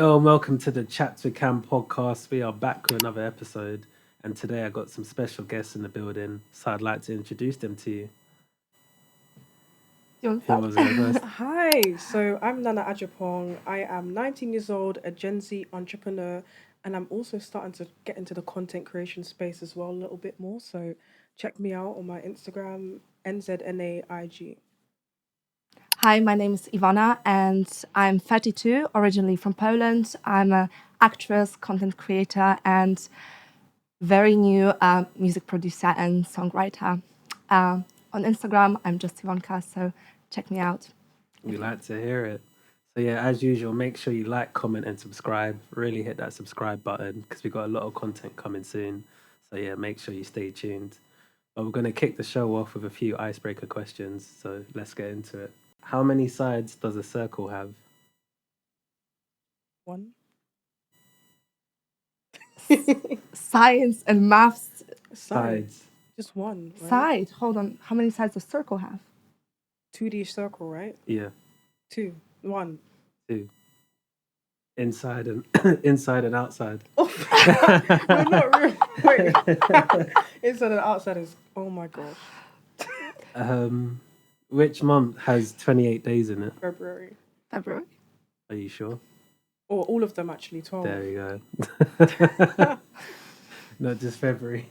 Hello and welcome to the Chats with Cam podcast. We are back with another episode, and today I got some special guests in the building, so I'd like to introduce them to you. You want to Who start? was going first? Hi, so I'm Nana Ajapong. I am 19 years old, a Gen Z entrepreneur, and I'm also starting to get into the content creation space as well a little bit more. So check me out on my Instagram, NZNAIG. Hi, my name is Iwona and I'm 32, originally from Poland. I'm an actress, content creator, and very new music producer and songwriter. On Instagram, I'm just Iwonka, so check me out. We like to hear it. So yeah, as usual, make sure you like, comment, and subscribe. Really hit that subscribe button because we got a lot of content coming soon. So yeah, make sure you stay tuned. But we're going to kick the show off with a few icebreaker questions. So let's get into it. How many sides does a circle have? One. Science and maths. Sides. Just one, right? Side. Hold on. How many sides does circle have? 2D circle, right? Yeah, Two. One. two. Inside and inside and outside. Oh, no, not really. Wait. Inside and outside is, oh my gosh. Which month has 28 days in it? February. February. Are you sure? Or all of them actually, 12. There you go. Not just February.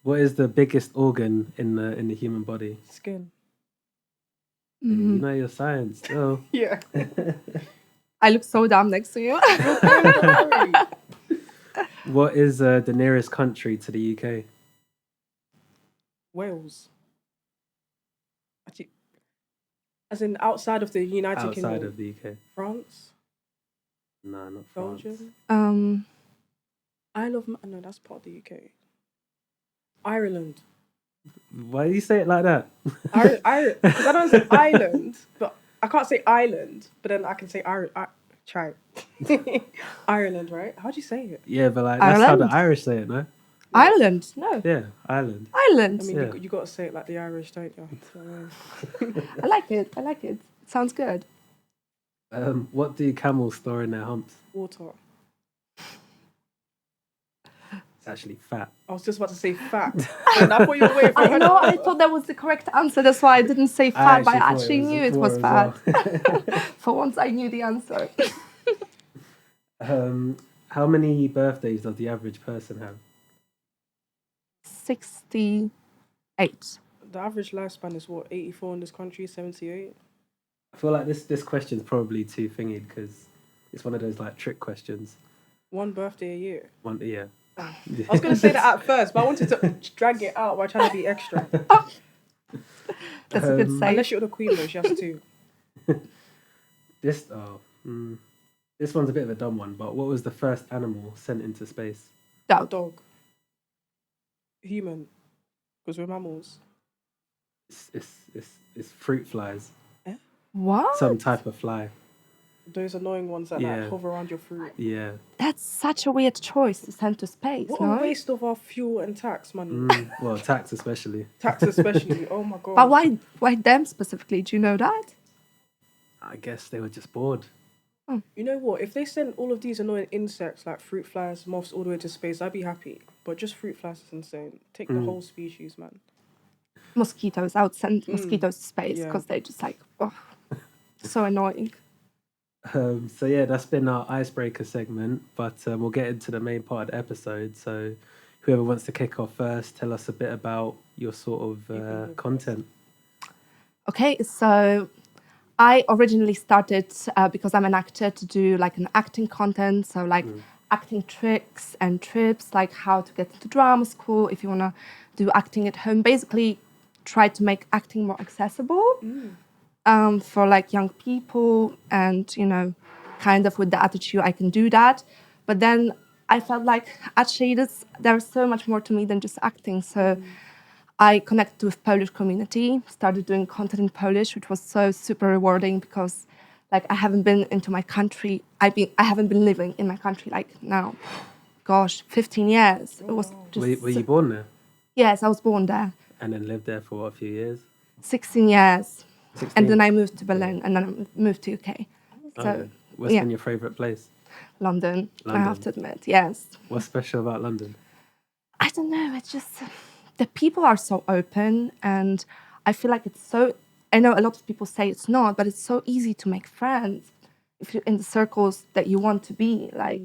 What is the biggest organ in the human body? Skin. You know your science. Oh. Yeah. I look so dumb next to you. What is the nearest country to the UK? Wales. Actually, as in outside of the United Outside Kingdom. of the UK? France, No, not France. Belgium, Isle of Man. No, that's part of the UK. Ireland. Why do you say it like that? Because I don't say island, but I can't say island, but then I can say try. Ireland, right? How do you say it? Yeah, but like that's how the Ireland? Irish say it, no? Ireland. No. Yeah, Ireland. Ireland. I mean, Yeah. you got to say it like the Irish, don't you? So, I like it. It sounds good. What do camels store in their humps? water. It's actually fat. I was just about to say fat. And I thought you were waiting for I know, I thought that was the correct answer. That's why I didn't say fat, but I thought actually knew it was water fat. as well. For once, I knew the answer. How many birthdays does the average person have? 68. The average lifespan is what, 84 in this country, 78? I feel like this question's probably too thingy because it's one of those like trick questions. One birthday a year. Yeah. I was going to say that at first, but I wanted to drag it out by trying to be extra. That's a good say. Unless you're the queen, though, she has two. This one's a bit of a dumb one, but what was the first animal sent into space? A dog. Human. Because we're mammals. It's fruit flies. What? Some type of fly. Those annoying ones that Yeah. like hover around your fruit. Yeah. That's such a weird choice to send to space, What no? a waste of our fuel and tax money. Well, tax especially. Tax especially. Oh my god. But why them specifically? Do you know that? I guess they were just bored. You know what? If they sent all of these annoying insects like fruit flies, moths all the way to space, I'd be happy. But just fruit flies is insane. Take the whole species, man. Mosquitoes. I would send mosquitoes to space Yeah. because they're just like, oh, so annoying. So yeah, that's been our icebreaker segment, but we'll get into the main part of the episode. So whoever wants to kick off first, tell us a bit about your sort of content. Okay, so I originally started because I'm an actor to do like an acting content, so like acting tricks and trips, like how to get into drama school if you want to do acting at home. Basically, try to make acting more accessible for like young people, and kind of with the attitude I can do that. But then I felt like actually there's so much more to me than just acting. So I connected with Polish community, started doing content in Polish, which was so super rewarding because like I haven't been into my country. I haven't been living in my country like now, 15 years. It was just Were you born there? Yes, I was born there. And then lived there for what, a few years? 16 years. 16? And then I moved to Berlin and then I moved to UK. So Okay. What's been your favourite place? London, I London. have to admit, yes. What's special about London? I don't know, it's just the people are so open, and I feel like it's so, I know a lot of people say it's not, but it's so easy to make friends if you're in the circles that you want to be. Like,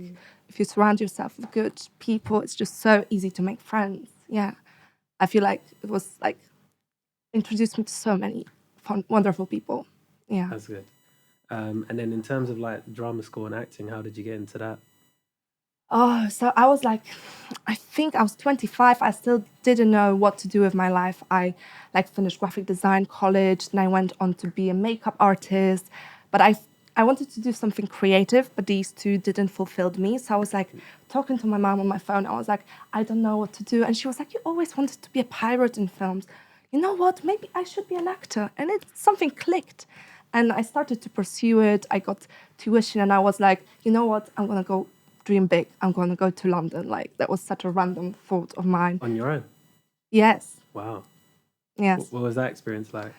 if you surround yourself with good people, it's just so easy to make friends. Yeah. I feel like it was like introduced me to so many fun, wonderful people. Yeah. That's good. And then in terms of like drama school and acting, how did you get into that? Oh, so I was like, I think I was 25. I still didn't know what to do with my life. I like finished graphic design college, and I went on to be a makeup artist. But I wanted to do something creative, but these two didn't fulfill me. So I was like talking to my mom on my phone. I was like, I don't know what to do. And she was like, you always wanted to be a pirate in films. You know what? Maybe I should be an actor. And something clicked. And I started to pursue it. I got tuition, and I was like, you know what? I'm going to go dream big. I'm going to go to London. Like, that was such a random thought of mine. On your own? Yes. Wow. Yes. What was that experience like?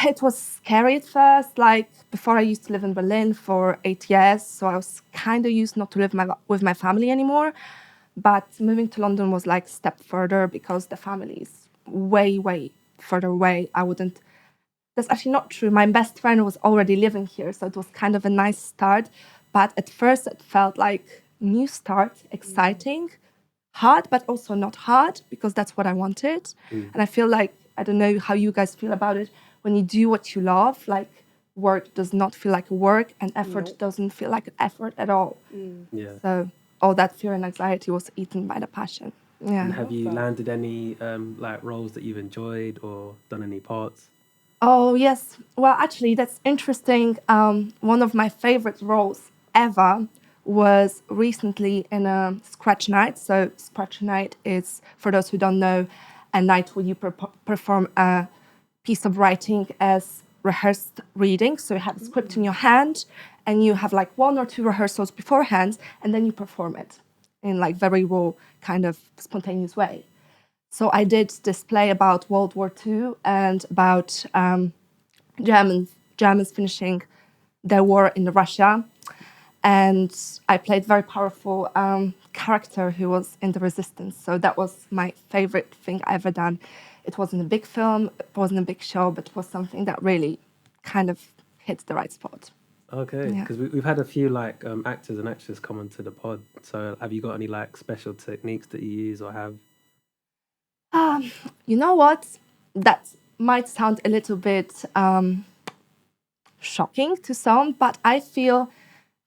It was scary at first. Like, before I used to live in Berlin for 8 years, so I was kind of used not to live with my family anymore. But moving to London was like a step further because the family is way, way further away. I wouldn't. That's actually not true. My best friend was already living here, so it was kind of a nice start. But at first, it felt like new start, exciting, hard, but also not hard because that's what I wanted. And I feel like, I don't know how you guys feel about it, when you do what you love, like work does not feel like work, and effort doesn't feel like an effort at all. Yeah. So all that fear and anxiety was eaten by the passion. Yeah. And have you landed any like roles that you've enjoyed or done any parts? Oh, yes. Well, actually, that's interesting. One of my favorite roles ever was recently in a Scratch Night. So, Scratch Night is, for those who don't know, a night where you perform a piece of writing as rehearsed reading. So, you have a script in your hand, and you have like 1 or 2 rehearsals beforehand, and then you perform it in like very raw, kind of spontaneous way. So I did this play about World War II and about Germans finishing their war in Russia. And I played very powerful character who was in the resistance. So that was my favorite thing I ever done. It wasn't a big film, it wasn't a big show, but it was something that really kind of hit the right spot. Okay, Yeah. because we've had a few like actors and actresses come onto the pod. So have you got any like special techniques that you use or have? You know what? That might sound a little bit shocking to some, but I feel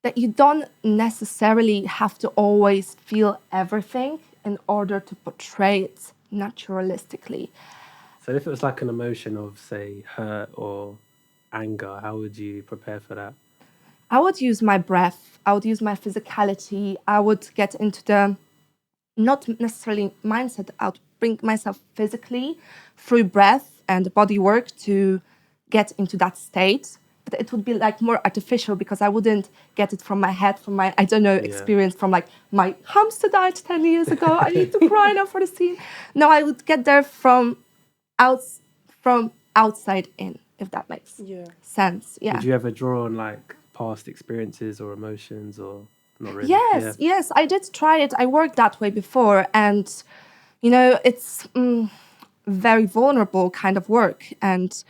that you don't necessarily have to always feel everything in order to portray it naturalistically. So if it was like an emotion of say hurt or anger, how would you prepare for that? I would use my breath, I would use my physicality, I would get into the not necessarily mindset, I would bring myself physically through breath and body work to get into that state. But it would be like more artificial because I wouldn't get it from my head, from my, I don't know, experience from like my hamster died 10 years ago. I need to cry now for the scene. No, I would get there from outside in, if that makes sense. Yeah. Did you ever draw on like past experiences or emotions or not really? Yes, I did try it. I worked that way before, and you know, it's very vulnerable kind of work. And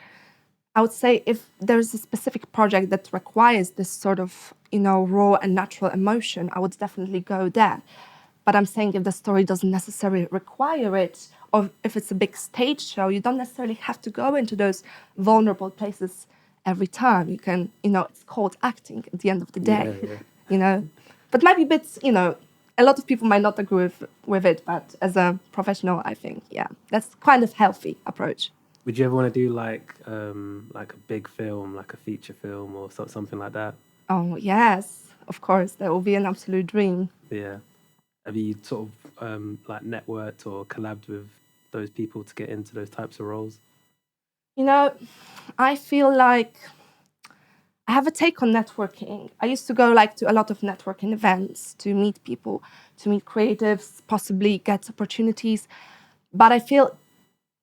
I would say if there's a specific project that requires this sort of, you know, raw and natural emotion, I would definitely go there. But I'm saying if the story doesn't necessarily require it, or if it's a big stage show, you don't necessarily have to go into those vulnerable places every time. You can, you know, it's called acting at the end of the day, you know. But might be a bit, you know, a lot of people might not agree with it, but as a professional, I think, yeah, that's kind of healthy approach. Would you ever want to do like a big film, like a feature film or something like that? Oh, yes, of course, that would be an absolute dream. Yeah. Have you sort of like networked or collabed with those people to get into those types of roles? You know, I feel like I have a take on networking. I used to go like to a lot of networking events to meet people, to meet creatives, possibly get opportunities. But I feel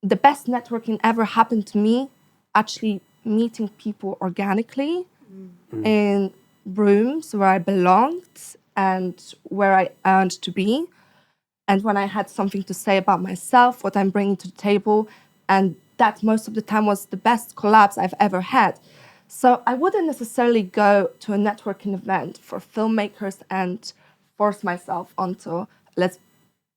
the best networking ever happened to me actually meeting people organically in rooms where I belonged and where I earned to be, and when I had something to say about myself, what I'm bringing to the table, and that most of the time was the best collabs I've ever had. So I wouldn't necessarily go to a networking event for filmmakers and force myself onto, let's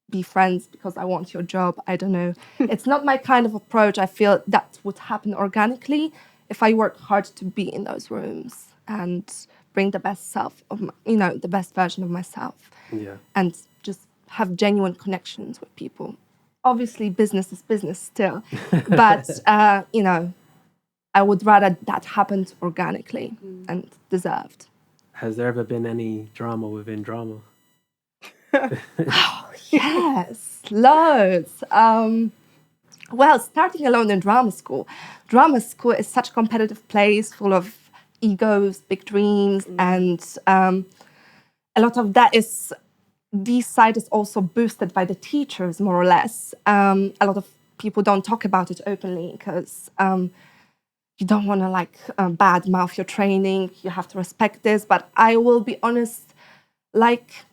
be friends because I want your job. I don't know. It's not my kind of approach. I feel that would happen organically if I work hard to be in those rooms and bring the best self of the best version of myself, Yeah. and just have genuine connections with people. Obviously, business is business still, but I would rather that happened organically and deserved. Has there ever been any drama within drama? Yes, loads. Well, starting alone in drama school. Drama school is such a competitive place full of egos, big dreams, and a lot of that is, this side is also boosted by the teachers, more or less. A lot of people don't talk about it openly because you don't want to bad mouth your training. You have to respect this. But I will be honest, like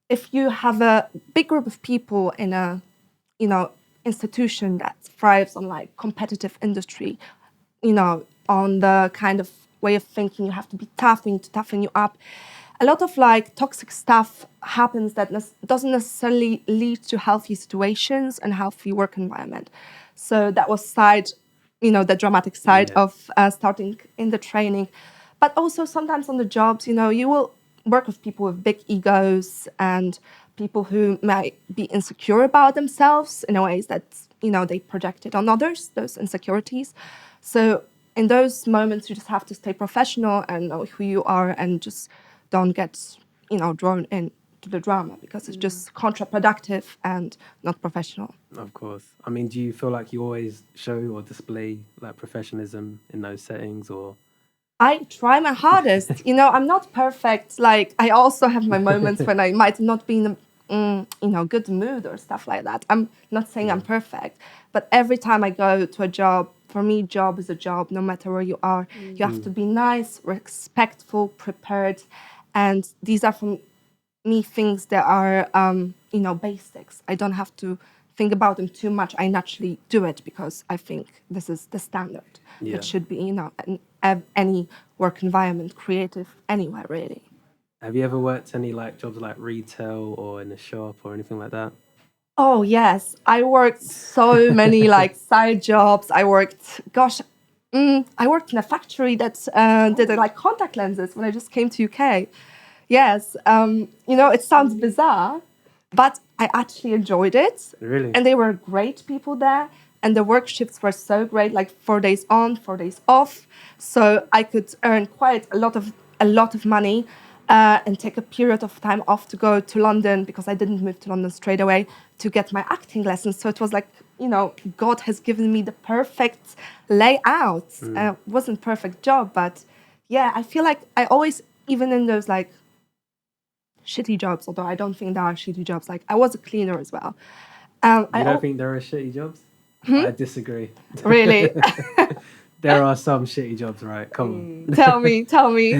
if you have a big group of people in a institution that thrives on competitive industry, on the kind of way of thinking, you have to be tough, we need to toughen you up. A lot of toxic stuff happens that doesn't necessarily lead to healthy situations and healthy work environment. So that was the dramatic side of starting in the training. But also sometimes on the jobs, you will work with people with big egos and people who might be insecure about themselves in a ways that, they projected on others, those insecurities. So in those moments, you just have to stay professional and know who you are and just don't get, drawn into the drama because it's just counterproductive and not professional. Of course. I mean, do you feel like you always show or display professionalism in those settings, or? I try my hardest. I'm not perfect. I also have my moments when I might not be in a good mood or stuff like that. I'm not saying I'm perfect, but every time I go to a job, for me, job is a job, no matter where you are. You have to be nice, respectful, prepared, and these are for me things that are basics. I don't have to think about them too much. I naturally do it because I think this is the standard that should be in any work environment, creative, anywhere really. Have you ever worked any jobs like retail or in a shop or anything like that? Oh yes, I worked so many side jobs. I worked, I worked in a factory that did contact lenses when I just came to UK. Yes, it sounds bizarre, but I actually enjoyed it. Really? And they were great people there. And the work shifts were so great, 4 days on, 4 days off. So I could earn quite a lot of money and take a period of time off to go to London because I didn't move to London straight away to get my acting lessons. So it was God has given me the perfect layout. It wasn't a perfect job, but yeah, I feel like I always, even in those shitty jobs, although I don't think there are shitty jobs. I was a cleaner as well. You don't think there are shitty jobs? I disagree. Really? There are some shitty jobs, right? Come on. Tell me.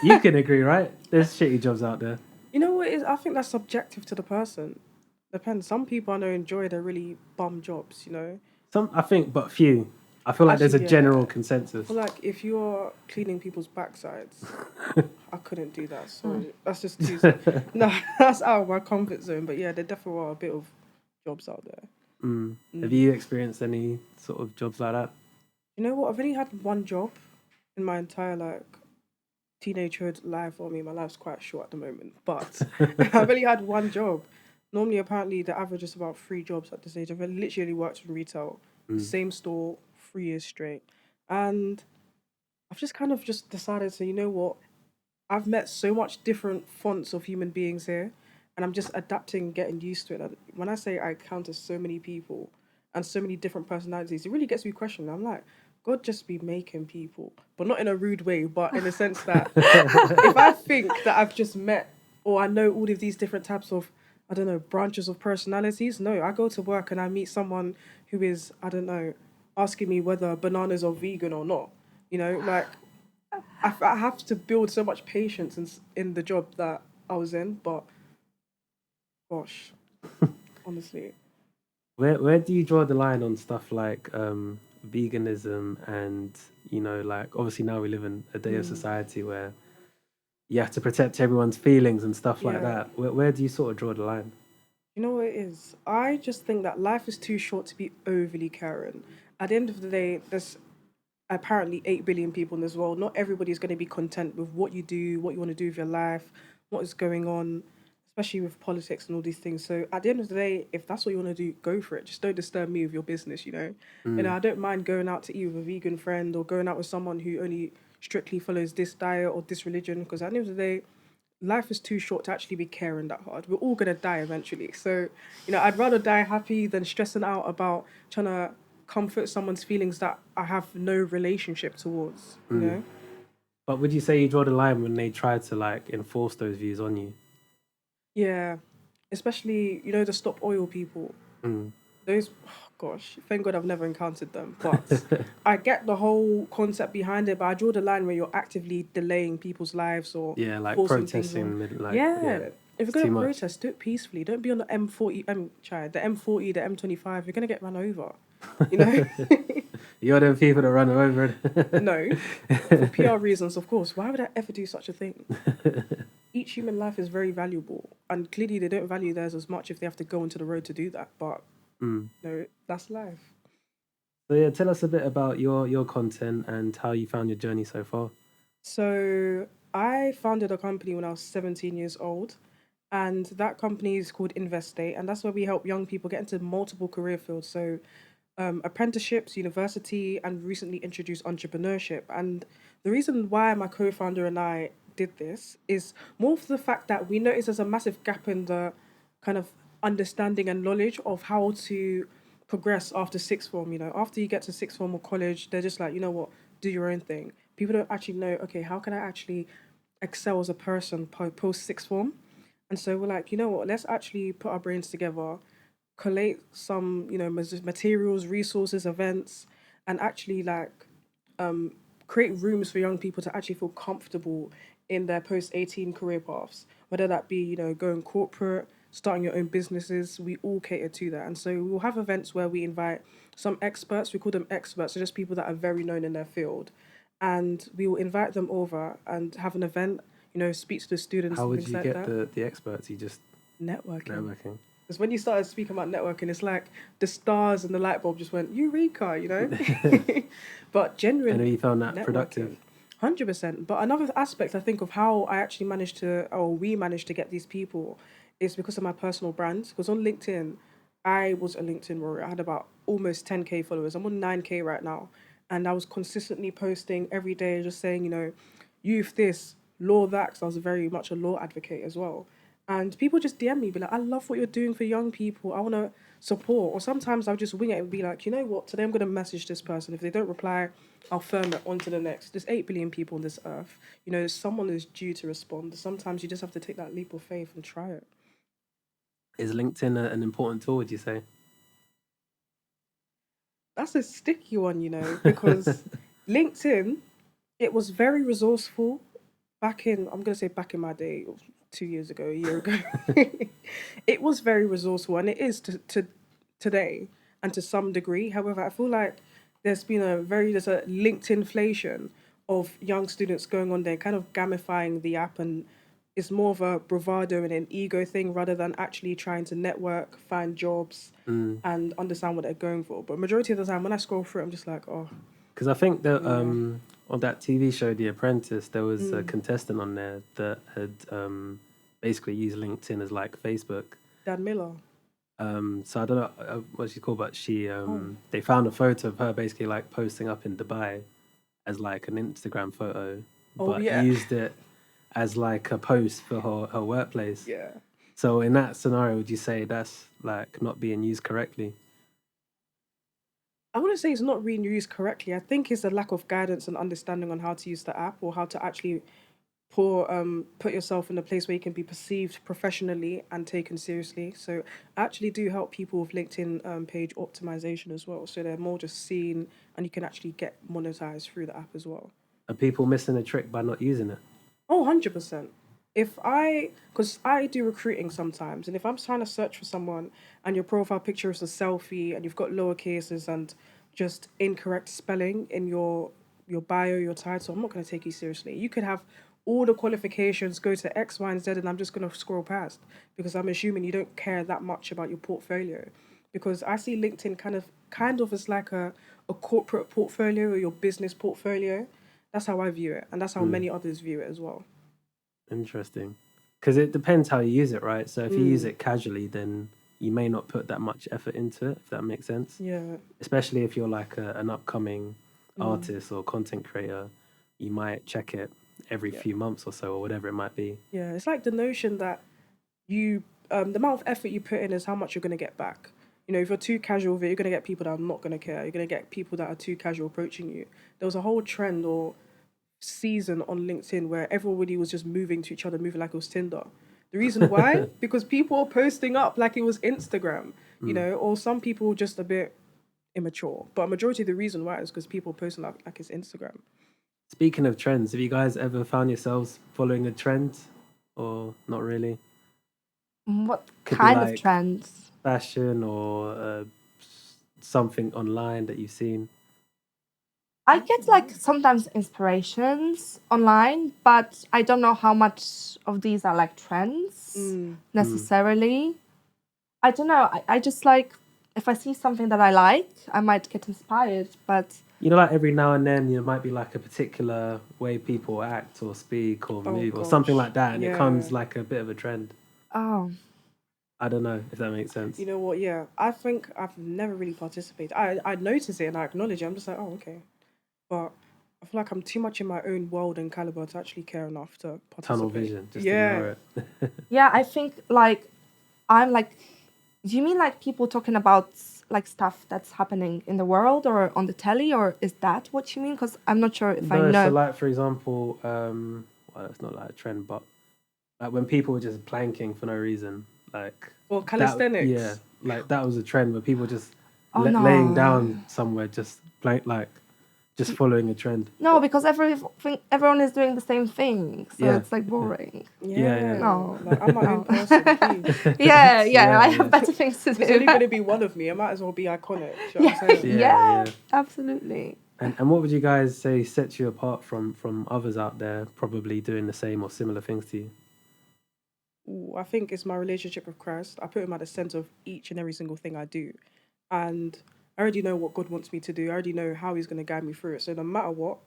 You can agree, right? There's shitty jobs out there. You know what it is? I think that's subjective to the person. Depends. Some people I know enjoy their really bum jobs, Some, I think, but few. I feel like there's a Actually, general yeah. consensus. Well, if you're cleaning people's backsides, I couldn't do that. So that's just too. No, that's out of my comfort zone. But yeah, there definitely are a bit of jobs out there. Have you experienced any sort of jobs like that? You know what? I've only had one job in my entire teenagehood life. I mean, my life's quite short at the moment, but I've only had one job. Normally, apparently, the average is about 3 jobs at this age. I've literally worked in retail, the same store, 3 years straight, and I've just kind of just decided to, you know what? I've met so much different fonts of human beings here, and I'm just adapting, getting used to it. And when I say I encounter so many people and so many different personalities, it really gets me questioning. I'm like, God just be making people, but not in a rude way, but in a sense that if I think that I've just met or I know all of these different types of, I don't know, branches of personalities, no, I go to work and I meet someone who is, I don't know, asking me whether bananas are vegan or not. You know, I have to build so much patience in the job that I was in. But gosh, honestly, Where do you draw the line on stuff like veganism and like obviously now we live in a day of mm, society where you have to protect everyone's feelings and stuff like yeah. that. Where do you sort of draw the line? You know what it is? I just think that life is too short to be overly caring. At the end of the day, there's apparently 8 billion people in this world. Not everybody's going to be content with what you do, what you want to do with your life, what is going on, especially with politics and all these things. So at the end of the day, if that's what you want to do, go for it. Just don't disturb me with your business, you know? Mm, I don't mind going out to eat with a vegan friend or going out with someone who only strictly follows this diet or this religion, because at the end of the day, life is too short to actually be caring that hard. We're all gonna die eventually. So, I'd rather die happy than stressing out about trying to comfort someone's feelings that I have no relationship towards, you mm. know? But would you say you draw the line when they try to like enforce those views on you? Yeah. Especially, the stop oil people. Mm. Those, oh gosh, thank God I've never encountered them. But I get the whole concept behind it, but I draw the line where you're actively delaying people's lives or Yeah, like forcing things on. protesting, like yeah, Yeah. If you're it's gonna too much. protest, do it peacefully. Don't be on the M40, the M40, the M25. You're gonna get run over. You know? You're the people that run over No. For it. PR reasons, of course. Why would I ever do such a thing? Each human life is very valuable, and clearly they don't value theirs as much if they have to go onto the road to do that. But Mm. no, that's life. So yeah, tell us a bit about your content and how you found your journey so far. So I founded a company when I was 17 years old, and that company is called Investate, and that's where we help young people get into multiple career fields. So apprenticeships, university, and recently introduced entrepreneurship. And the reason why my co-founder and I did this is more for the fact that we noticed there's a massive gap in the kind of understanding and knowledge of how to progress after sixth form. After you get to sixth form or college, they're just like, you know what, do your own thing. People don't actually know, okay, how can I actually excel as a person post sixth form? And so we're like, you know what, let's actually put our brains together, collate some, materials, resources, events, and actually create rooms for young people to actually feel comfortable in their post 18 career paths, whether that be, going corporate, starting your own businesses. We all cater to that. And so we'll have events where we invite some experts, we call them experts, so just people that are very known in their field. And we will invite them over and have an event, speak to the students How and would things you like get that. the experts? You just Networking. networking. Because when you started speaking about networking, it's like the stars and the light bulb just went, Eureka, But And then genuine you found that productive. networking, 100%. But another aspect I think of how I actually managed to, or we managed to get these people is because of my personal brand. Because on LinkedIn, I was a LinkedIn warrior. I had about almost 10K followers. I'm on 9K right now. And I was consistently posting every day, just saying, youth this, law that, because I was very much a law advocate as well. And people just DM me, be like, I love what you're doing for young people. I want to support. Or sometimes I'll just wing it and be like, you know what, today I'm going to message this person. If they don't reply, I'll firm it on to the next. There's 8 billion people on this earth. Someone is due to respond. Sometimes you just have to take that leap of faith and try it. Is LinkedIn an important tool? Would you say? That's a sticky one, because LinkedIn, it was very resourceful I'm going to say back in my day, 2 years ago, a year ago. It was very resourceful, and it is to today and to some degree. However, I feel like there's a linked inflation of young students going on there, kind of gamifying the app, and it's more of a bravado and an ego thing rather than actually trying to network, find jobs, Mm. and understand what they're going for. But majority of the time, when I scroll through, I'm just like, oh, Because I think that yeah, on that TV show, The Apprentice, there was a mm, contestant on there that had basically used LinkedIn as like Facebook. Dan Miller. So I don't know what she called, but she Oh, they found a photo of her basically like posting up in Dubai as like an Instagram photo, oh but yeah, used it as like a post for her workplace. yeah. So in that scenario, would you say that's like not being used correctly? I wouldn't say it's not being used correctly. I think it's a lack of guidance and understanding on how to use the app or how to actually put yourself in a place where you can be perceived professionally and taken seriously. So I actually do help people with LinkedIn page optimization as well. So they're more just seen and you can actually get monetized through the app as well. Are people missing a trick by not using it? Oh, 100%. Because I do recruiting sometimes, and if I'm trying to search for someone and your profile picture is a selfie and you've got lower cases and just incorrect spelling in your bio, your title, I'm not going to take you seriously. You could have all the qualifications, go to X, Y, and Z, and I'm just going to scroll past because I'm assuming you don't care that much about your portfolio. Because I see LinkedIn kind of as like a corporate portfolio or your business portfolio. That's how I view it, and that's how many others view it as well. Interesting. Because it depends how you use it, right? So if you use Mm. it casually, then you may not put that much effort into it, if that makes sense. Yeah. Especially if you're like an upcoming artist or content creator, you might check it every Yeah. few months or so, or whatever it might be. Yeah. It's like the notion that the amount of effort you put in is how much you're going to get back. If you're too casual with it, you're going to get people that are not going to care. You're going to get people that are too casual approaching you. There was a whole trend or season on LinkedIn where everybody was just moving to each other, moving like it was Tinder. The reason why? Because people were posting up like it was Instagram, or some people were just a bit immature. But a majority of the reason why is because people posting like it's Instagram. Speaking of trends, have you guys ever found yourselves following a trend or not really? What Could be kind of like trends? fashion or something online that you've seen. I get like sometimes inspirations online, but I don't know how much of these are like trends necessarily. I don't know. I just like if I see something that I like, I might get inspired, but Like every now and then, might be like a particular way people act or speak or Oh move or something gosh. like that, and it Yeah. comes like a bit of a trend. oh, I don't know if that makes sense. You know what? Yeah, I think I've never really participated. I notice it and I acknowledge it. I'm just like, oh, okay. But I feel like I'm too much in my own world and caliber to actually care enough to Tunnel participate. vision, just Yeah. ignore it. yeah, I think like I'm like, do you mean like people talking about like stuff that's happening in the world or on the telly, or is that what you mean? Because I'm not sure if I No, so know. like for example, well, it's not like a trend, but like when people were just planking for no reason, like Or that, yeah, calisthenics. like that was a trend where people just Oh laying no. down somewhere, just like just following a trend. No, because everyone is doing the same thing, so Yeah. it's like boring. Yeah. No. Like I'm my No. own person, please. Yeah, Yeah, I yeah. have better things to If there's do. only gonna be one of me, I might as well be iconic. Do you know what I'm yeah, saying? Yeah, yeah. absolutely. And what would you guys say sets you apart from others out there probably doing the same or similar things to you? Ooh, I think it's my relationship with Christ. I put him at the center of each and every single thing I do. And I already know what God wants me to do. I already know how he's going to guide me through it. So no matter what,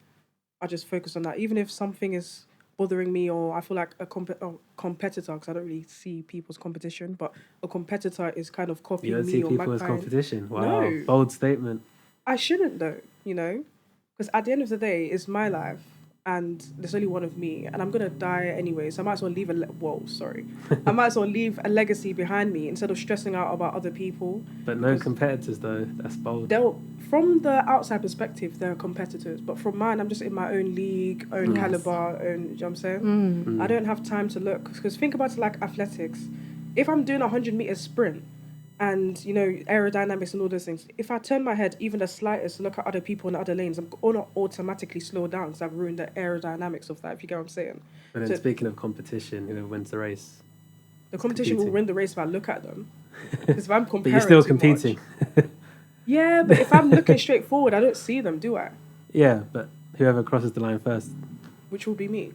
I just focus on that. Even if something is bothering me or I feel like a competitor, because I don't really see people as competition, but a competitor is kind of You copying don't see me or people as magpieing. competition. Wow, No, bold statement. I shouldn't though. Because at the end of the day, it's my life and there's only one of me and I'm going to die anyway. So I might as well leave I might as well leave a legacy behind me instead of stressing out about other people. But no competitors though. That's bold. From the outside perspective, they're competitors. But from mine, I'm just in my own league, own Yes. caliber, own, you know what I'm saying? Mm. I don't have time to look. Because think about it like athletics. If I'm doing a 100-meter sprint, and aerodynamics and all those things, if I turn my head even the slightest to look at other people in other lanes, I'm gonna automatically slow down because I've ruined the aerodynamics of that, if you get what I'm saying. But then So speaking of competition, who wins the race? the competition will competing. win the race if I look at them, because if I'm But comparing you're still too competing. much, yeah, but if I'm looking straight forward, I don't see them, do I? Yeah, but whoever crosses the line first. Which will be me.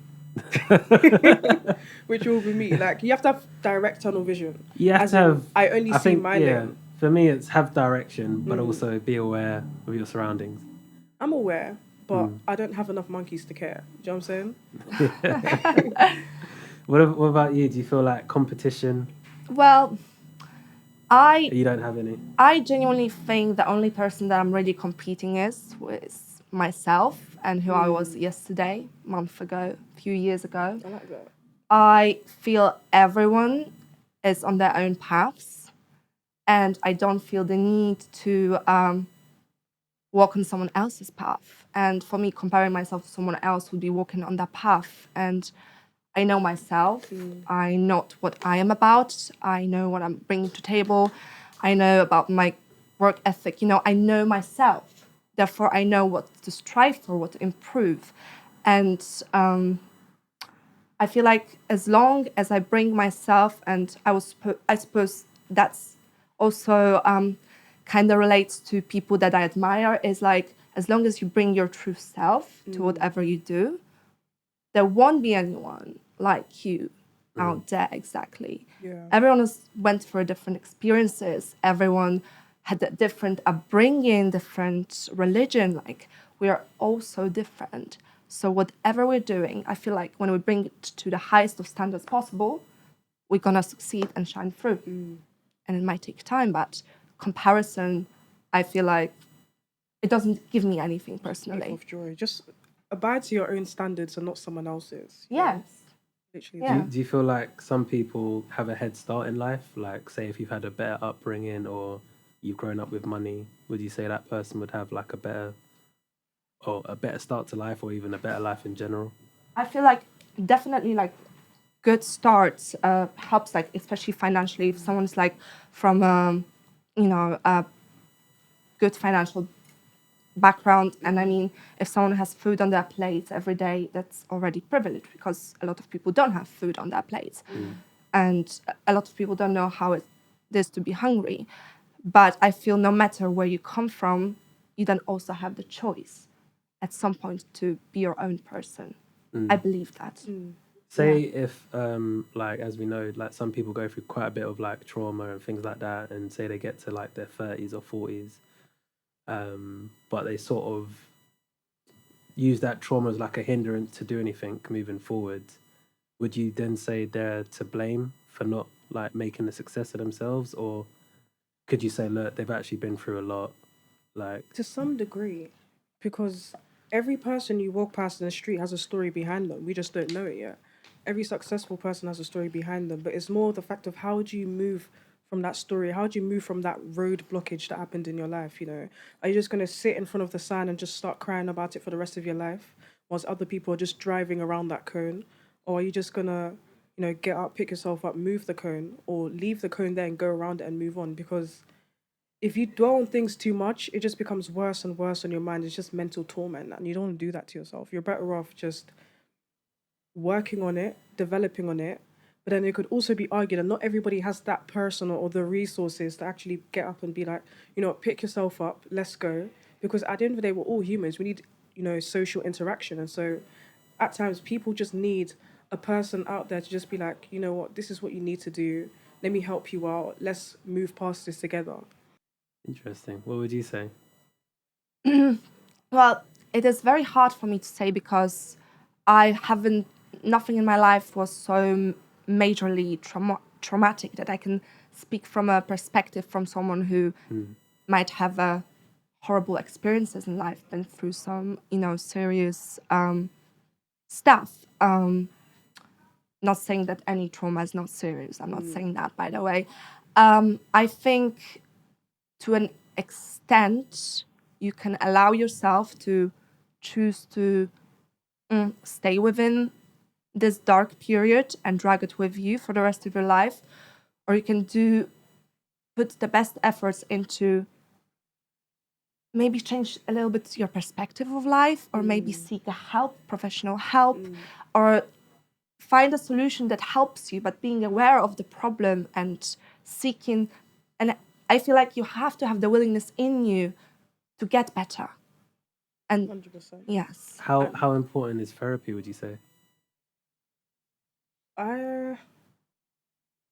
Which will be me. Like, you have to have direct tunnel vision. You have As to in, have. I only I see think, my yeah. lane. For me, it's have direction, but also be aware of your surroundings. I'm aware, but Mm. I don't have enough monkeys to care. Do you know what I'm saying? What about you? Do you feel like competition? Well, I You don't have any. I genuinely think the only person that I'm really competing is with myself and who I was yesterday, month ago, a few years ago. I like that. I feel everyone is on their own paths, and I don't feel the need to walk on someone else's path. And for me, comparing myself to someone else would be walking on that path. And I know myself. I know what I am about. I know what I'm bringing to table. I know about my work ethic. I know myself. Therefore, I know what to strive for, what to improve. And I feel like as long as I bring myself, and I suppose that's also kind of relates to people that I admire, is like as long as you bring your true self to whatever you do, there won't be anyone like you out there exactly. Yeah. Everyone has went through different experiences. Everyone had a different upbringing, different religion. Like we are all so different. So whatever we're doing, I feel like when we bring it to the highest of standards possible, we're gonna succeed and shine through. And it might take time, but comparison, I feel like it doesn't give me anything Leap personally. of joy. Just abide to your own standards and not someone else's. Yes. Literally. Do you, Yeah. do you feel like some people have a head start in life? Like, say, if you've had a better upbringing or you've grown up with money, would you say that person would have like a better start to life, or even a better life in general? I feel like definitely like good starts helps, like especially financially, if someone's like from a good financial background. And I mean, if someone has food on their plate every day, that's already privilege, because a lot of people don't have food on their plates. And a lot of people don't know how it is to be hungry. But I feel no matter where you come from, you then also have the choice at some point to be your own person. I believe that. Say if like, as we know, like some people go through quite a bit of like trauma and things like that, and say they get to like their 30s or 40s, but they sort of use that trauma as like a hindrance to do anything moving forward. Would you then say they're to blame for not like making a success of themselves, or could you say, look, they've actually been through a lot, like, To some degree, because every person you walk past in the street has a story behind them. We just don't know it yet. Every successful person has a story behind them, but it's more the fact of how do you move from that story? How do you move from that road blockage that happened in your life? You know, are you just gonna sit in front of the sign and just start crying about it for the rest of your life, whilst other people are just driving around that cone, or are you just gonna, get up, pick yourself up, move the cone, or leave the cone there and go around it and move on? Because if you dwell on things too much, it just becomes worse and worse on your mind. It's just mental torment, and you don't want to do that to yourself. You're better off just working on it, developing on it. But then it could also be argued that not everybody has that person or the resources to actually get up and be like, pick yourself up, let's go. Because at the end of the day, we're all humans. We need, social interaction. And so at times, people just need a person out there to just be like, you know what, this is what you need to do. Let me help you out. Let's move past this together. interesting. What would you say? Well, it is very hard for me to say because I haven't, nothing in my life was so majorly traumatic that I can speak from a perspective from someone who might have horrible experiences in life, been through some, serious stuff. Not saying that any trauma is not serious. I'm not saying that, by the way. I think to an extent, you can allow yourself to choose to stay within this dark period and drag it with you for the rest of your life, or you can put the best efforts into maybe change a little bit your perspective of life, or maybe seek a help, professional help, or find a solution that helps you, but being aware of the problem and seeking. And I feel like you have to have the willingness in you to get better. And 100%. yes, How important is therapy, would you say? I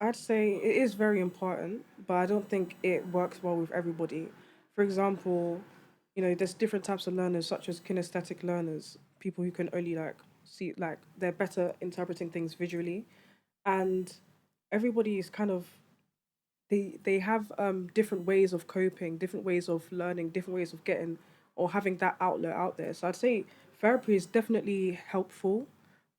I'd say it is very important, but I don't think it works well with everybody. For example, there's different types of learners, such as kinesthetic learners, people who can only like see, like they're better interpreting things visually, and everybody is kind of they have different ways of coping, different ways of learning, different ways of getting or having that outlet out there. So I'd say therapy is definitely helpful,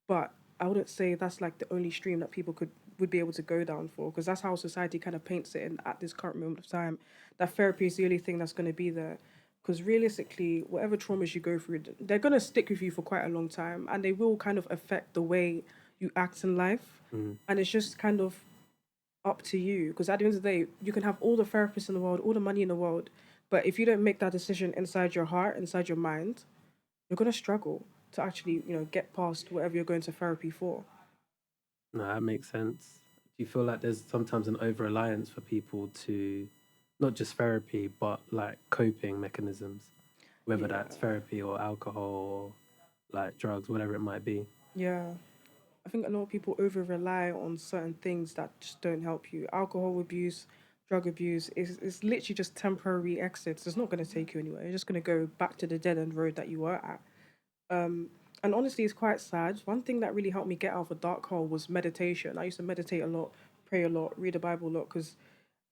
but I wouldn't say that's like the only stream that people would be able to go down for, because that's how society kind of paints it in at this current moment of time, that therapy is the only thing that's going to be there. Because realistically, whatever traumas you go through, they're going to stick with you for quite a long time, and they will kind of affect the way you act in life. And it's just kind of up to you, because at the end of the day, you can have all the therapists in the world, all the money in the world, but if you don't make that decision inside your heart, inside your mind, you're going to struggle to actually, get past whatever you're going to therapy for. No, that makes sense. Do you feel like there's sometimes an over reliance for people to not just therapy, but like coping mechanisms, whether Yeah. that's therapy or alcohol or like drugs, whatever it might be? Yeah. I think a lot of people over rely on certain things that just don't help you. Alcohol abuse, drug abuse is literally just temporary exits. It's not going to take you anywhere. You're just going to go back to the dead end road that you were at. Um, and honestly, it's quite sad. One thing that really helped me get out of a dark hole was meditation. I used to meditate a lot, pray a lot, read the Bible a lot because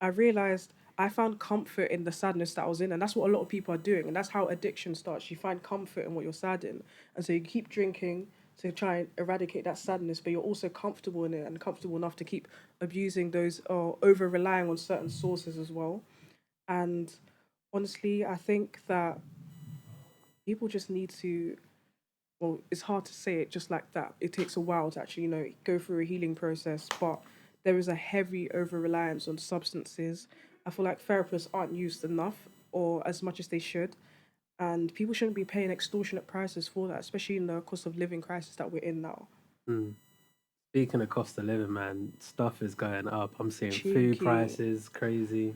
I realized I found comfort in the sadness that I was in, and that's what a lot of people are doing, and that's how addiction starts. You find comfort in what you're sad in, and so you keep drinking to try and eradicate that sadness, but you're also comfortable in it and comfortable enough to keep abusing those or over relying on certain sources as well. And honestly, I think that people just need to, well, it's hard to say it just like that. It takes a while to actually, go through a healing process, but there is a heavy over reliance on substances. I feel like therapists aren't used enough or as much as they should. And people shouldn't be paying extortionate prices for that, especially in the cost of living crisis that we're in now. Mm. Speaking of cost of living, man, stuff is going up. I'm seeing food Cheeky. prices crazy.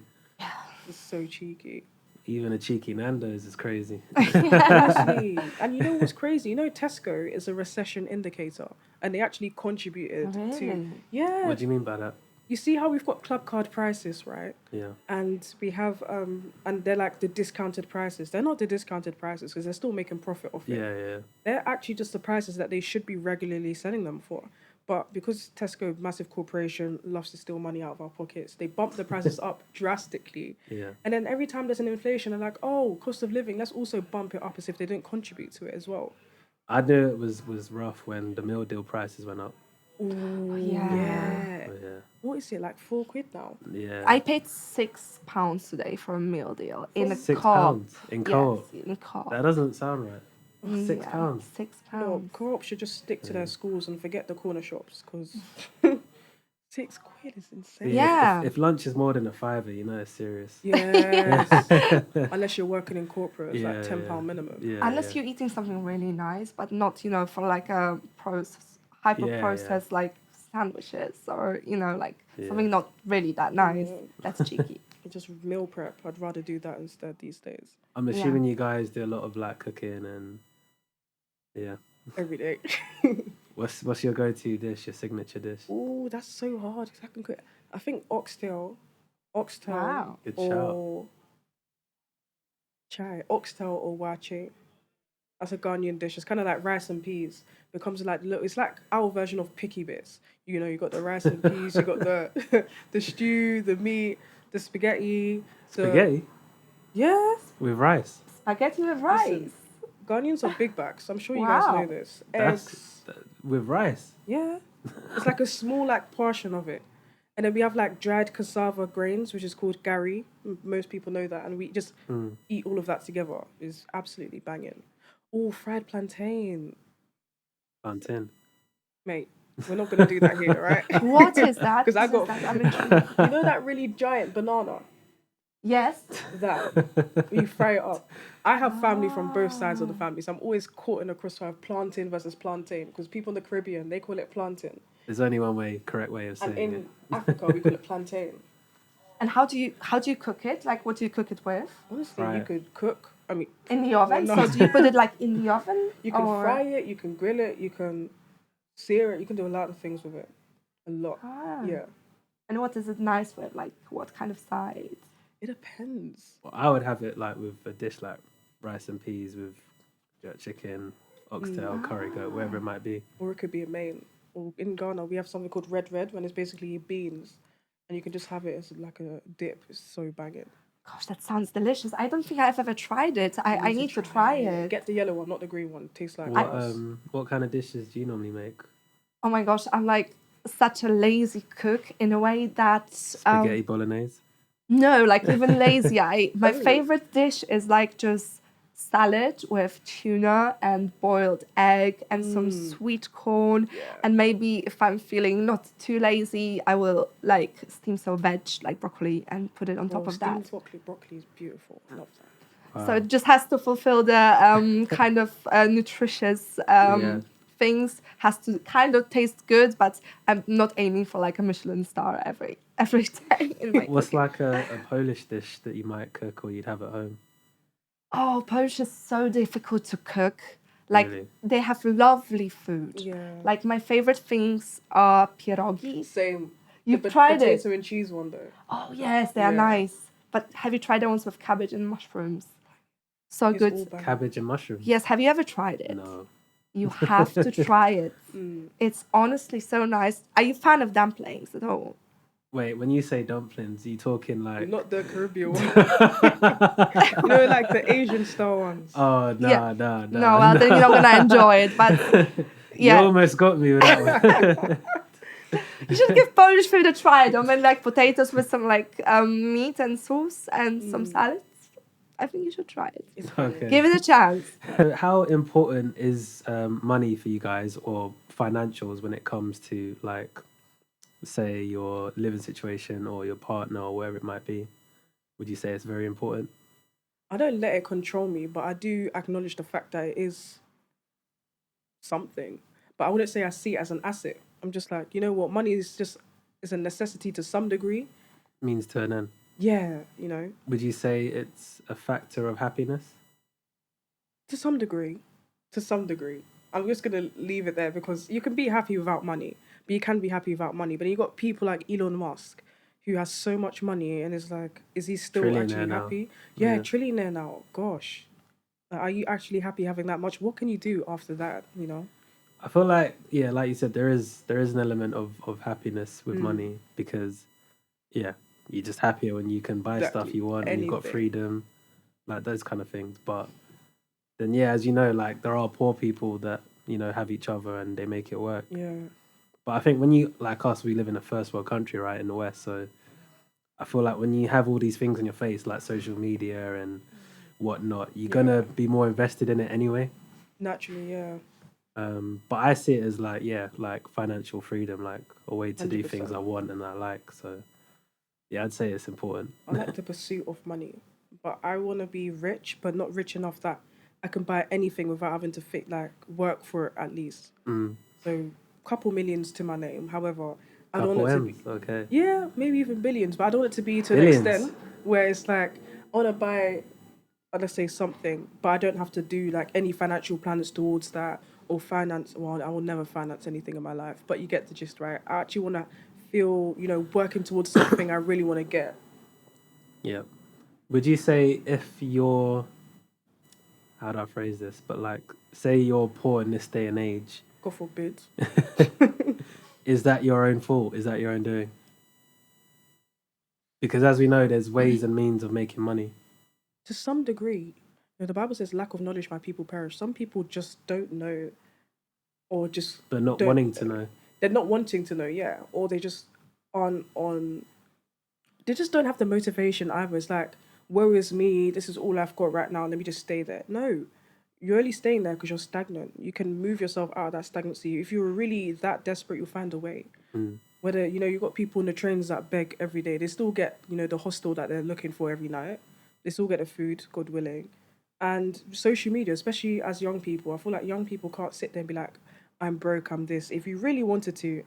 It's so cheeky. Even a cheeky Nando's is crazy. Honestly. And you know what's crazy? Tesco is a recession indicator and they actually contributed to, Really? yeah. What do you mean by that? You see how we've got club card prices, right? Yeah. And we have and they're like the discounted prices. They're not the discounted prices because they're still making profit off it. Yeah, yeah. They're actually just the prices that they should be regularly selling them for. But because Tesco, massive corporation, loves to steal money out of our pockets, they bump the prices up drastically. Yeah. And then every time there's an inflation, they're like, oh, cost of living, let's also bump it up as if they didn't contribute to it as well. I knew it was rough when the meal deal prices went up. Ooh, Yeah. yeah. But yeah. What is it, like £4 now? Yeah. I paid £6 today for a meal deal in a £6 co-op. in Yes, co-op. in a co-op. That doesn't sound right. £6. Yeah, £6. Co-op should just stick to their schools and forget the corner shops because £6 is insane. See, Yeah. if lunch is more than a fiver, you know it's serious. Yes. Unless you're working in corporate, it's like £10 yeah. minimum. Yeah. Unless yeah. you're eating something really nice, but not, for like a hyper processed like sandwiches or, like something not really that nice. That's cheeky. Just meal prep. I'd rather do that instead these days. I'm assuming you guys do a lot of like cooking and yeah. Every day. What's your go-to dish, your signature dish? Oh, that's so hard. 'Cause I can cook. I think oxtail, Wow. Good or oxtail or wache. That's a Ghanaian dish. It's kind of like rice and peas. Becomes like it's like our version of picky bits. You got the rice and peas. You got the the stew, the meat, the spaghetti. Spaghetti Yes. with rice. Spaghetti with rice. Listen, Ghanaians are big backs. I'm sure you guys Wow. know this. That's Eggs. with rice. Yeah. It's like a small like portion of it. And then we have like dried cassava grains, which is called gari. Most people know that. And we just eat all of that together. It's absolutely banging. Oh, fried plantain. Plantain. Mate, we're not going to do that here, right? What is that? Because I What is got, that? I'm intrigued. you know that really giant banana? Yes. That. You fry it up. I have family from both sides of the family, so I'm always caught in a crossfire of plantain versus plantain. Because people in the Caribbean, they call it plantain. There's only one correct way of And saying in Africa, we call it plantain. And how do you cook it? Like, what do you cook it with? Honestly, Fry you it. could cook. I mean, In the oven? Well, no. So do you put it like in the oven? you can or... fry it, you can grill it, you can sear it, you can do a lot of things with it. A lot. Ah. Yeah. And what is it nice with? Like, what kind of sides? It depends. Well, I would have it like with a dish like rice and peas with jerk chicken, oxtail, curry goat, whatever it might be. Or it could be a main. Or in Ghana, we have something called red, when it's basically beans. And you can just have it as like a dip. It's so banging. Gosh, that sounds delicious. I don't think I've ever tried it. I need to try it. Get the yellow one, not the green one. It tastes like What kind of dishes do you normally make? Oh my gosh, I'm like such a lazy cook in a way that... Spaghetti bolognese? No, like even lazy. My Oh. favorite dish is like just salad with tuna and boiled egg and some sweet corn. Yeah. And maybe if I'm feeling not too lazy, I will like steam some veg like broccoli and put it on top of that. Steamed broccoli is beautiful. I love that. So it just has to fulfill the kind of nutritious Yeah. things. Has to kind of taste good, but I'm not aiming for like a Michelin star every day in my What's cooking. like a Polish dish that you might cook or you'd have at home? Oh, Polish is so difficult to cook. Like Really? they have lovely food. Yeah. Like my favorite things are pierogi. Same. You've The tried it? potato and cheese one though. Oh yes, they are Yeah. nice. But have you tried the ones with cabbage and mushrooms? So It's good. all bad. Cabbage and mushrooms? Yes, have you ever tried it? No. You have to try it. It's honestly so nice. Are you a fan of dumplings at all? Wait, when you say dumplings, are you talking like... Not the Caribbean one. Like the Asian style ones. Oh, Yeah. nah. No, well, then you're not gonna enjoy it. But You yeah, almost got me with that one. you should give Polish food a try. Don't make like potatoes with some like meat and sauce and some salads. I think you should try it. It's funny. Okay. Give it a chance. How important is money for you guys, or financials, when it comes to like, say, your living situation or your partner or wherever it might be? Would you say it's very important? I don't let it control me, but I do acknowledge the fact that it is something. But I wouldn't say I see it as an asset. I'm just like, you know what, money is a necessity to some degree. Means to an end. Yeah, Would you say it's a factor of happiness? to some degree. To some degree. I'm just gonna leave it there because you can be happy without money, but you can be happy without money. But then you got people like Elon Musk who has so much money and is like, is he still Trillionaire actually now. happy? Yeah, Yeah. trillionaire now. Gosh. Like, are you actually happy having that much? What can you do after that, I feel like, yeah, like you said, there is an element of happiness with money, because, yeah, you're just happier when you can buy stuff Exactly. you want and you've got Anything. freedom, like those kind of things. But then, yeah, as you know, like there are poor people that, have each other and they make it work. Yeah. But I think when you, like us, we live in a first world country, right, in the West. So I feel like when you have all these things on your face, like social media and whatnot, you're gonna be more invested in it anyway. Naturally, yeah. But I see it as like, yeah, like financial freedom, like a way to do things 100%. I want and I like. So yeah, I'd say it's important. I like the pursuit of money, but I want to be rich, but not rich enough that I can buy anything without having to work for it at least. So, couple millions to my name. However, I don't Couple want it to be. M's, okay. Yeah, maybe even billions, but I don't want it to be to Billions. an extent where it's like I want to buy, let's say something, but I don't have to do like any financial plans towards that or finance. Well, I will never finance anything in my life, but you get the gist, right? I actually want to feel, working towards something I really want to get. Yeah. Would you say if you're, how do I phrase this? But like, say you're poor in this day and age, God forbid. is that your own fault? Is that your own doing? Because as we know, there's ways and means of making money. To some degree, the Bible says, "Lack of knowledge, my people perish." Some people just don't know, or just But not don't- wanting to know. They're not wanting to know, yeah, or they just aren't on. They just don't have the motivation either. It's like, woe is me. This is all I've got right now. Let me just stay there. No, you're only staying there because you're stagnant. You can move yourself out of that stagnancy. If you're really that desperate, you'll find a way. Whether you've got people in the trains that beg every day, they still get the hostel that they're looking for every night. They still get the food, God willing. And social media, especially as young people, I feel like young people can't sit there and be like, I'm broke, I'm this. If you really wanted to,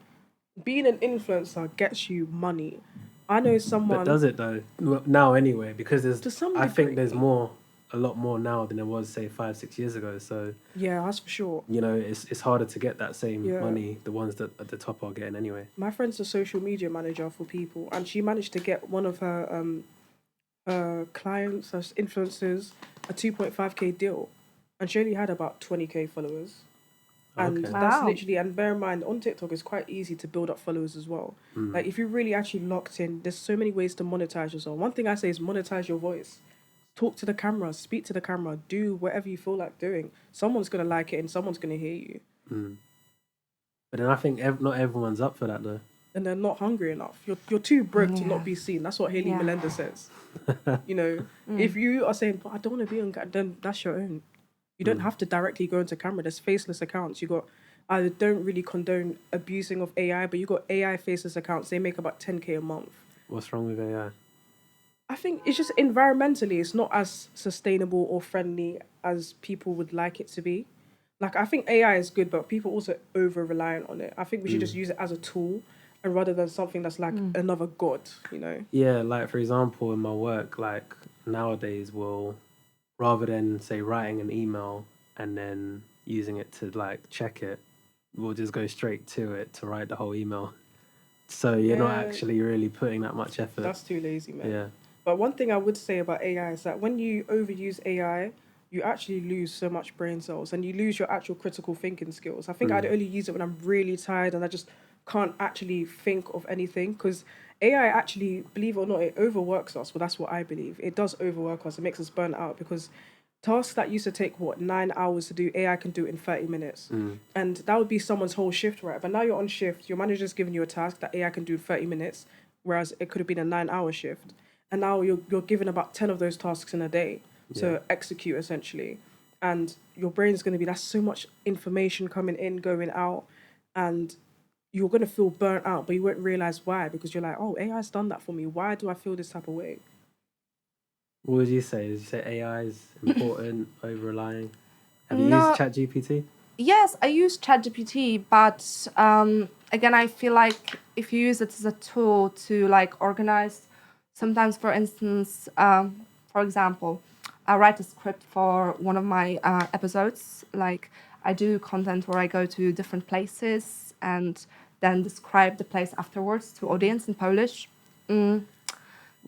being an influencer gets you money. I know someone. But does it though? Well, now anyway, because To some I think there's degree. a lot more now than there was, say, 5-6 years ago. So Yeah, that's for sure. it's harder to get that same Yeah. money. The ones that at the top are getting anyway. My friend's a social media manager for people, and she managed to get one of her clients, her influencers, a 2.5K deal, and she only had about 20K followers. And Okay. that's Wow. literally, and bear in mind, on TikTok, it's quite easy to build up followers as well. Like, if you're really actually locked in, there's so many ways to monetize yourself. One thing I say is monetize your voice. Talk to the camera, speak to the camera, do whatever you feel like doing. Someone's going to like it and someone's going to hear you. But then I think not everyone's up for that though. And they're not hungry enough. You're too broke to Yeah. not be seen. That's what Haley Yeah. Melendez says. If you are saying, but I don't want to be on camera, then that's your own. You don't have to directly go into camera. There's faceless accounts. I don't really condone abusing of AI, but you got AI faceless accounts. They make about 10K a month. What's wrong with AI? I think it's just environmentally, it's not as sustainable or friendly as people would like it to be. Like, I think AI is good, but people also over reliant on it. I think we should just use it as a tool, and rather than something that's like another god, you know? Yeah, like for example, in my work, like nowadays, we'll rather than say writing an email and then using it to like check it, we'll just go straight to it to write the whole email. So you're not Yeah, actually really putting that much effort. that's too lazy, man. Yeah. But one thing I would say about AI is that when you overuse AI, you actually lose so much brain cells and you lose your actual critical thinking skills. I think I'd only use it when I'm really tired and I just can't actually think of anything because AI actually, believe it or not, it overworks us. Well, that's what I believe. It does overwork us. It makes us burn out because tasks that used to take what 9 hours to do, AI can do it in 30 minutes, and that would be someone's whole shift, right? But now you're on shift, your manager's giving you a task that AI can do in 30 minutes, whereas it could have been a 9 hour shift, and now you're given about 10 of those tasks in a day Yeah. to execute essentially, and your brain's going to be that's so much information coming in, going out, and you're going to feel burnt out, but you won't realize why because you're like, oh, AI's done that for me. Why do I feel this type of way? What would you say? Did you say AI is important, over relying? Have you used No, ChatGPT? yes, I use ChatGPT, but again, I feel like if you use it as a tool to like organize, sometimes, for instance, for example, I write a script for one of my episodes. Like I do content where I go to different places and then describe the place afterwards to audience in Polish. Mm,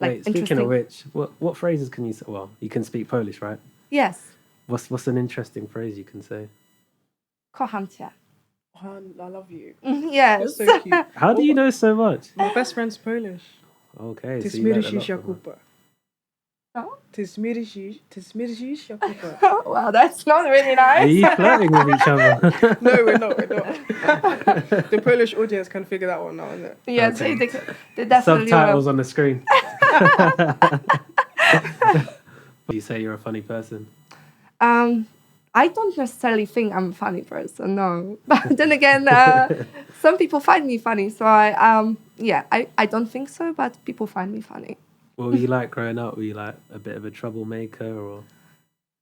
like Wait, speaking of interesting. which, what phrases can you say? Well, you can speak Polish, right? Yes, What's an interesting phrase you can say? kocham cię. Han, I love you. You're Yes. so cute. How do you know so much? My best friend's Polish. Okay, Ty so you learned a śmierdzisz lot jak from her. kupa. Oh, Ty śmierdzisz jak kupa. wow, that's not really Are nice. you flirting with each other? No, we're not. We're not. The Polish audience can figure that one out, innit? Yes, Okay. they definitely Subtitles will. on the screen. You say you're a funny person. I don't necessarily think I'm a funny person, no. But then again, some people find me funny, so I don't think so, but people find me funny. What were you like growing up? Were you like a bit of a troublemaker or?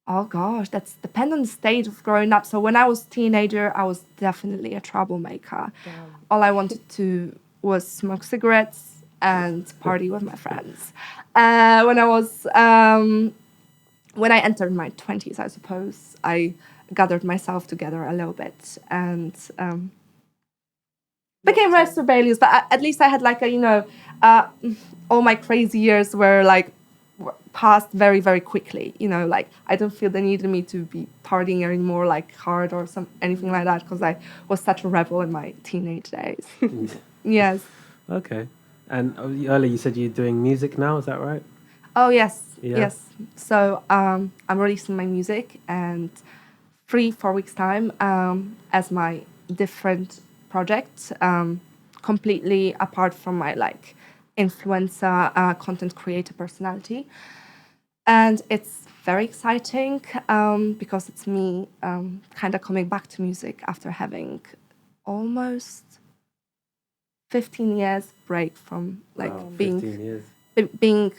Oh gosh, that's depend on the stage of growing up. So when I was a teenager, I was definitely a troublemaker. Damn. All I wanted to was smoke cigarettes and party with my friends. When I entered my 20s, I suppose, I gathered myself together a little bit and became less rebellious. But at least I had like all my crazy years were like passed very, very quickly. Like I don't feel the need in me to be partying anymore like hard or anything like that because I was such a rebel in my teenage days. Yes. Okay. And earlier you said you're doing music now, is that right? Oh, yes. Yeah. Yes. So I'm releasing my music and 3-4 weeks time as my different project, completely apart from my like influencer content creator personality. And it's very exciting because it's me kind of coming back to music after having almost 15 years break from like Wow, being 15 years. being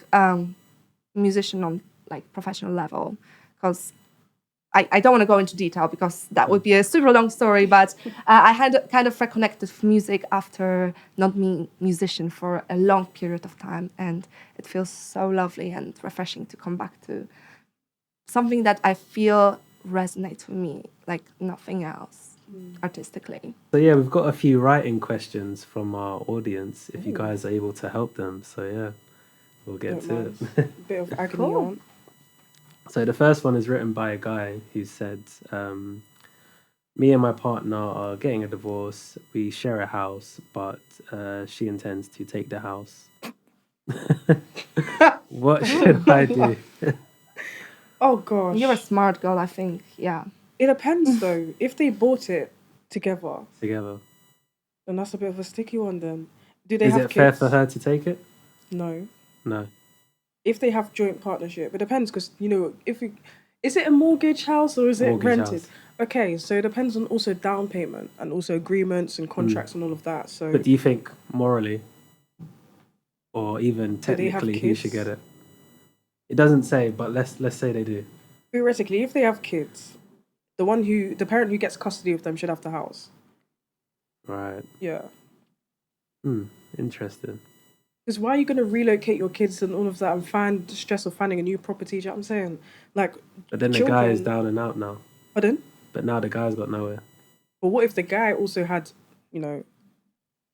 musician on like professional level because I don't want to go into detail because that would be a super long story, but I had kind of reconnected with music after not being musician for a long period of time, and it feels so lovely and refreshing to come back to something that I feel resonates with me like nothing else artistically. So yeah, we've got a few writing questions from our audience if you Ooh. guys are able to help them. So yeah, we'll get Don't to mind. it. Bit of agony Cool. on. So the first one is written by a guy who said, me and my partner are getting a divorce. We share a house, but she intends to take the house. What should I do? Oh gosh. You're a smart girl, I think. Yeah. It depends though. If they bought it together, Together. then that's a bit of a sticky one then. Do they Is have it fair kids? for her to take it? No. No. If they have joint partnership, it depends because is it a mortgage house or is it Mortgage rented? house. Okay, so it depends on also down payment and also agreements and contracts and all of that. So But do you think morally or even do they have technically he should kids? get it? It doesn't say, but let's say they do. Theoretically, if they have kids, the parent who gets custody of them should have the house. Right. Yeah. Interesting. Because why are you going to relocate your kids and all of that and find the stress of finding a new property? Do you know what I'm saying? Like, But then the guy is down and out now. Pardon? But now the guy's got nowhere. But what if the guy also had,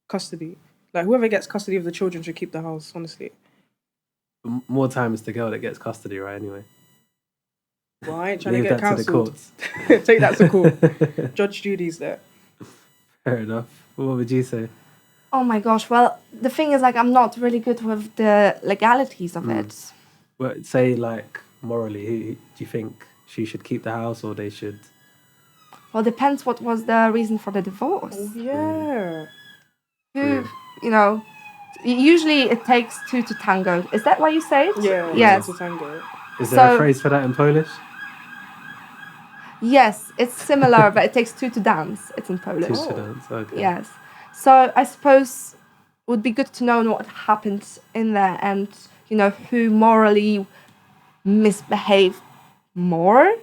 custody? Like, whoever gets custody of the children should keep the house, honestly. More time it's the girl that gets custody, right? Anyway. Well, I ain't trying Leave to get that to the cancelled. courts. Take that to court. Judge Judy's there. Fair enough. What would you say? Oh my gosh. Well, the thing is, like, I'm not really good with the legalities of it. Well, say like morally, who do you think she should keep the house or they should? Well, depends what was the reason for the divorce. Oh, yeah. Usually it takes two to tango. Is that what you say? Yeah. Yes. To tango. Is there a So- phrase for that in Polish? Yes, it's similar, but it takes two to dance. It's in Polish. Two to dance. Okay. Yes. So I suppose it would be good to know what happened in there and, who morally misbehaved more.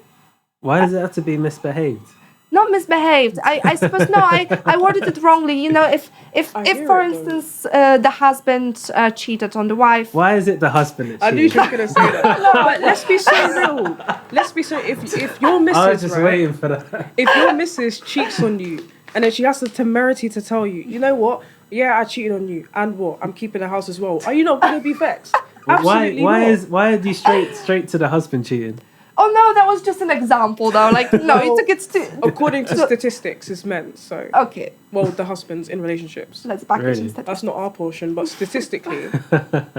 Why does it have to be misbehaved? Not misbehaved. I suppose, no, I worded it wrongly. If hear for it, though. instance, the husband cheated on the wife. Why is it the husband that I knew she cheated? was going to say that. But let's be so real. Let's be so... If your missus, I was just right, waiting for that. if your missus cheats on you and then she has the temerity to tell you, you know what? Yeah, I cheated on you. And what? I'm keeping the house as well. Are you not going to be vexed? Absolutely not. Why are you straight to the husband cheating? Oh no, that was just an example though. Like no, you took it to. According to statistics, it's men. So, Okay, well, the husbands in relationships. let's back Really? it instead. That's not our portion, but statistically,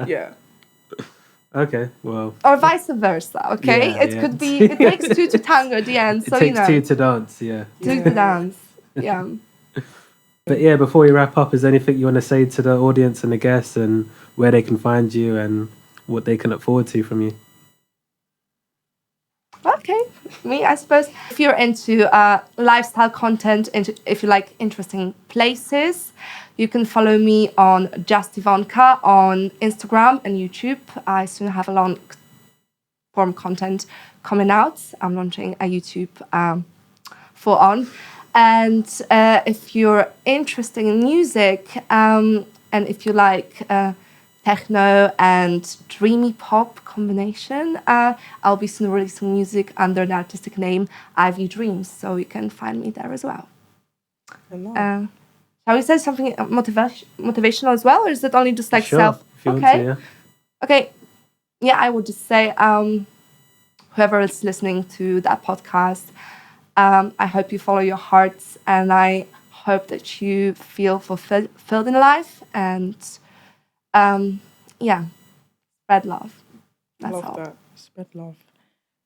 yeah. Okay, well, Or vice versa. Okay, Yeah, it yeah. could be. It takes two to tango at the end. it So takes two to dance, yeah. two to dance. Yeah. But yeah, before we wrap up, is there anything you want to say to the audience and the guests and where they can find you and what they can look forward to from you? Okay, me, I suppose. If you're into lifestyle content, if you like interesting places, you can follow me on Just Iwonka on Instagram and YouTube. I soon have a long form content coming out. I'm launching a YouTube full on. And if you're interested in music and if you like techno and dreamy pop combination, I'll be soon releasing music under the artistic name Ivy Dreams, so you can find me there as well. Shall we say something motivational as well, or is it only just like Sure, self? if you want Okay. to, yeah. Okay. Yeah, I would just say, whoever is listening to that podcast, I hope you follow your hearts, and I hope that you feel fulfilled in life, and spread love. That's Love all. that. Spread love.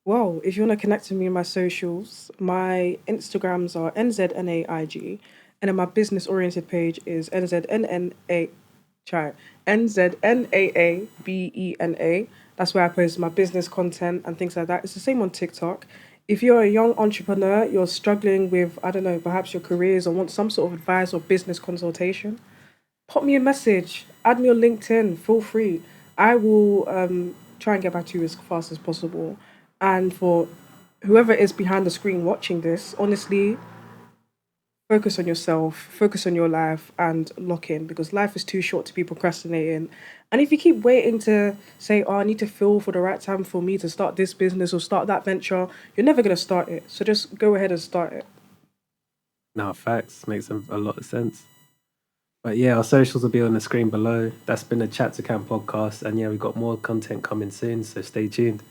Well, if you want to connect with me on my socials, my Instagrams are NZNAIG, and then my business-oriented page is NZNAABENA. That's where I post my business content and things like that. It's the same on TikTok. If you're a young entrepreneur, you're struggling with, I don't know, perhaps your careers or want some sort of advice or business consultation, pop me a message, add me on LinkedIn, feel free. I will try and get back to you as fast as possible. And for whoever is behind the screen watching this, honestly, focus on yourself, focus on your life, and lock in, because life is too short to be procrastinating. And if you keep waiting to say, oh, I need to feel for the right time for me to start this business or start that venture, you're never going to start it. So just go ahead and start it. No, facts. Makes a lot of sense. But yeah, our socials will be on the screen below. That's been the Chat to Camp podcast. And yeah, we've got more content coming soon, so stay tuned.